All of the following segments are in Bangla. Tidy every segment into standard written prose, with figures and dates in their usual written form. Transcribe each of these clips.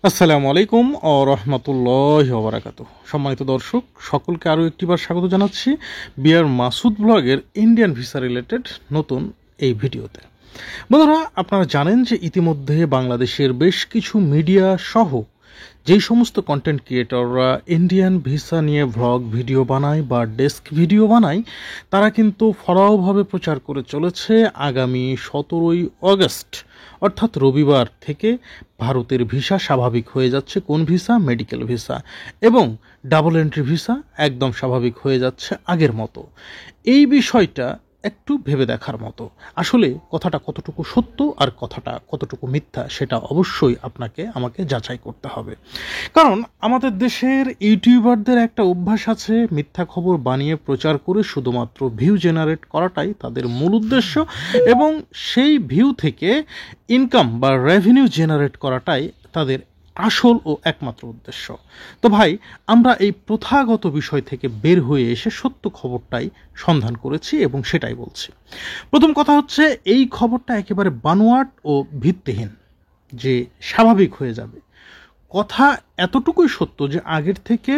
আসসালামু আলাইকুম ও রহমতুল্লাহি ওয়া বারাকাতুহু। সম্মানিত দর্শক সকলকে আরও একটিবার স্বাগত জানাচ্ছি বিআর মাসুদ ব্লগের ইন্ডিয়ান ভিসা রিলেটেড নতুন এই ভিডিওতে। বন্ধুরা, আপনারা জানেন যে ইতিমধ্যে বাংলাদেশের বেশ কিছু মিডিয়া সহ যেই সমস্ত কন্টেন্ট ক্রিয়েটররা ইন্ডিয়ান ভিসা নিয়ে ভ্লগ ভিডিও বানায় বা ডেস্ক ভিডিও বানায়, তারা কিন্তু ফরাওভাবে প্রচার করে চলেছে আগামী 17ই অগস্ট অর্থাৎ রবিবার থেকে ভারতের ভিসা স্বাভাবিক হয়ে যাচ্ছে। কোন ভিসা? Medical visa. এবং ডাবল এন্ট্রি ভিসা একদম স্বাভাবিক হয়ে যাচ্ছে আগের মতো। এই বিষয়টা একটু ভেবে দেখার মতো। আসলে কথাটা কতটুকু সত্য আর কথাটা কতটুকু মিথ্যা সেটা অবশ্যই আমাকে যাচাই করতে হবে। কারণ আমাদের দেশের ইউটিউবারদের একটা অভ্যাস আছে, মিথ্যা খবর বানিয়ে প্রচার করে শুধুমাত্র ভিউ জেনারেট করাটাই তাদের মূল উদ্দেশ্য, এবং সেই ভিউ থেকে ইনকাম বা রেভিনিউ জেনারেট করাটাই তাদের আসল ও একমাত্র উদ্দেশ্য। তো ভাই, আমরা এই প্রথাগত বিষয় থেকে বের হয়ে এসে সত্য খবরটাই সন্ধান করেছি এবং সেটাই বলছি। প্রথম কথা হচ্ছে, এই খবরটা একেবারে বানোয়াট ও ভিত্তিহীন যে স্বাভাবিক হয়ে যাবে। কথা এতটুকুই সত্য যে আগের থেকে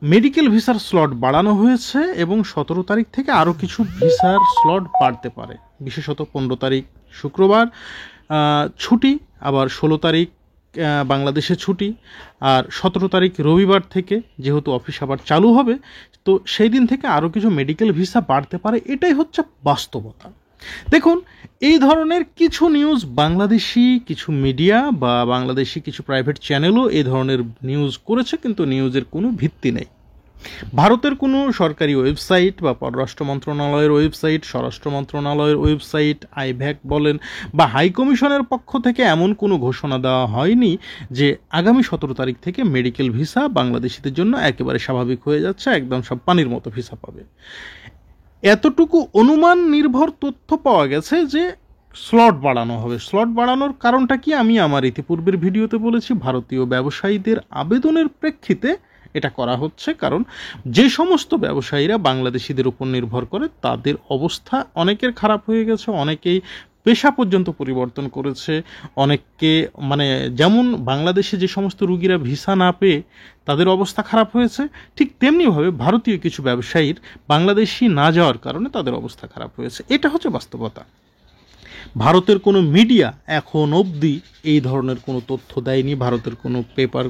মেডিকেল ভিসার স্লট বাড়ানো হয়েছে এবং 17 তারিখ থেকে আরও কিছু ভিসার স্লট বাড়তে পারে। বিশেষত 15 তারিখ শুক্রবার ছুটি, আবার 16 তারিখ বাংলাদেশে ছুটি, আর 17 তারিখ রবিবার থেকে যেহেতু অফিস আবার চালু হবে, তো সেই দিন থেকে আরও কিছু মেডিকেল ভিসা বাড়তে পারে। এটাই হচ্ছে বাস্তবতা। দেখুন, এই ধরনের কিছু নিউজ বাংলাদেশি কিছু মিডিয়া বা বাংলাদেশি কিছু প্রাইভেট চ্যানেলও এই ধরনের নিউজ করেছে, কিন্তু নিউজের কোনো ভিত্তি নেই। ভারতের কোনো সরকারি ওয়েবসাইট বা পররাষ্ট্র মন্ত্রণালয়ের ওয়েবসাইট, স্বরাষ্ট্র মন্ত্রণালয়ের ওয়েবসাইট, আইভ্যাক বলেন বা হাই কমিশনের পক্ষ থেকে এমন কোনো ঘোষণা দেওয়া হয়নি যে আগামী 17 তারিখ থেকে মেডিকেল ভিসা বাংলাদেশিদের জন্য একেবারে স্বাভাবিক হয়ে যাচ্ছে, একদম সব পানির মতো ভিসা পাবে। এতটুকু অনুমান নির্ভর তথ্য পাওয়া গেছে যে স্লট বাড়ানো হবে। স্লট বাড়ানোর কারণটা কি আমি আমার ইতিপূর্বের ভিডিওতে বলেছি। ভারতীয় ব্যবসায়ীদের আবেদনের প্রেক্ষিতে এটা করা হচ্ছে, কারণ যে সমস্ত ব্যবসায়ীরা বাংলাদেশিদের উপর নির্ভর করে তাদের অবস্থা অনেকের খারাপ হয়ে গেছে, অনেকেই পেশা পর্যন্ত পরিবর্তন করেছে। অনেককে যেমন বাংলাদেশে যে সমস্ত রুগীরা ভিসা না পেয়ে তাদের অবস্থা খারাপ হয়েছে, ঠিক তেমনিভাবে ভারতীয় কিছু ব্যবসায়ীর বাংলাদেশি না যাওয়ার কারণে তাদের অবস্থা খারাপ হয়েছে। এটা হচ্ছে বাস্তবতা। ভারতের কোনো মিডিয়া এখন অবধি এই ধরনের কোনো তথ্য দেয়নি। ভারতের কোনো পেপার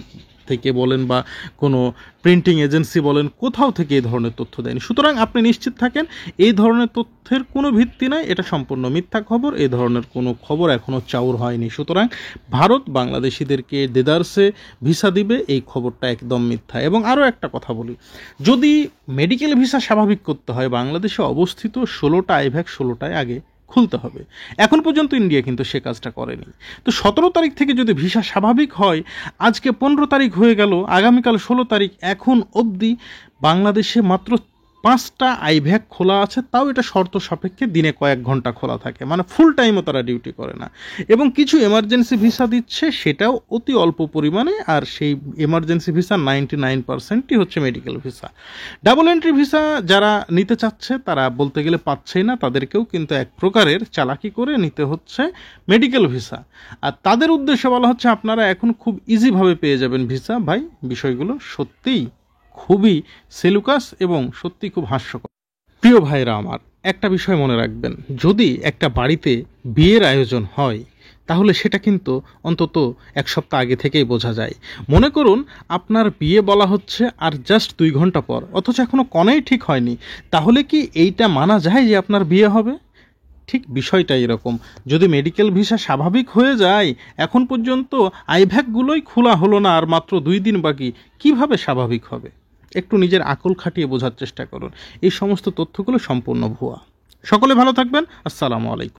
থেকে বলেন বা কোনো প্রিন্টিং এজেন্সি বলেন, কোথাও থেকে এই ধরনের তথ্য দেয়নি। সুতরাং আপনি নিশ্চিত থাকেন এই ধরনের তথ্যের কোনো ভিত্তি নাই, এটা সম্পূর্ণ মিথ্যা খবর। এই ধরনের কোনো খবর এখনও চাউর হয়নি। সুতরাং ভারত বাংলাদেশিদেরকে দেদারসে ভিসা দিবে, এই খবরটা একদম মিথ্যা। এবং আরও একটা কথা বলি, যদি মেডিকেল ভিসা স্বাভাবিক করতে হয়, বাংলাদেশে অবস্থিত 16টা আইভ্যাক 16টায় আগে খুলতে হবে। এখন পর্যন্ত ইন্ডিয়া কিন্তু সে কাজটা করেনি। তো 17 তারিখ থেকে যদি ভিসা স্বাভাবিক হয়, আজকে 15 তারিখ হয়ে গেল, আগামীকাল 16 তারিখ, এখন অবধি বাংলাদেশে মাত্র 5টা আইভ্যাক খোলা আছে, তাও এটা শর্ত সাপেক্ষে দিনে কয়েক ঘন্টা খোলা থাকে, ফুল টাইমও তারা ডিউটি করে না। এবং কিছু এমার্জেন্সি ভিসা দিচ্ছে, সেটাও অতি অল্প পরিমাণে, আর সেই এমার্জেন্সি ভিসা 99%ই হচ্ছে medical visa. Double entry visa যারা নিতে চাচ্ছে তারা বলতে গেলে পাচ্ছেই না, তাদেরকেও কিন্তু এক প্রকারের চালাকি করে নিতে হচ্ছে মেডিকেল ভিসা। আর তাদের উদ্দেশ্যে বলা হচ্ছে আপনারা এখন খুব ইজিভাবে পেয়ে যাবেন ভিসা। ভাই, বিষয়গুলো সত্যিই খুবই সেলুকাস এবং সত্যি খুব হাস্যকর। প্রিয় ভাইরা আমার, একটা বিষয় মনে রাখবেন, যদি একটা বাড়িতে বিয়ের আয়োজন হয় তাহলে সেটা কিন্তু অন্তত এক সপ্তাহ আগে থেকেই বোঝা যায়। মনে করুন আপনার বিয়ে বলা হচ্ছে আর জাস্ট 2 ঘন্টা পর, অথচ এখনও কনেই ঠিক হয়নি, তাহলে কি এইটা মানা যায় যে আপনার বিয়ে হবে? ঠিক বিষয়টা এরকম। যদি মেডিকেল ভিসা স্বাভাবিক হয়ে যায়, এখন পর্যন্ত আইভ্যাকগুলোই খোলা হলো না, আর মাত্র 2 দিন বাকি, কিভাবে স্বাভাবিক হবে? একটু নিজের আকল খাটিয়ে বোঝার চেষ্টা করুন। এই সমস্ত তথ্যগুলো সম্পূর্ণ ভুয়া। সকলে ভালো থাকবেন। আসসালামু আলাইকুম।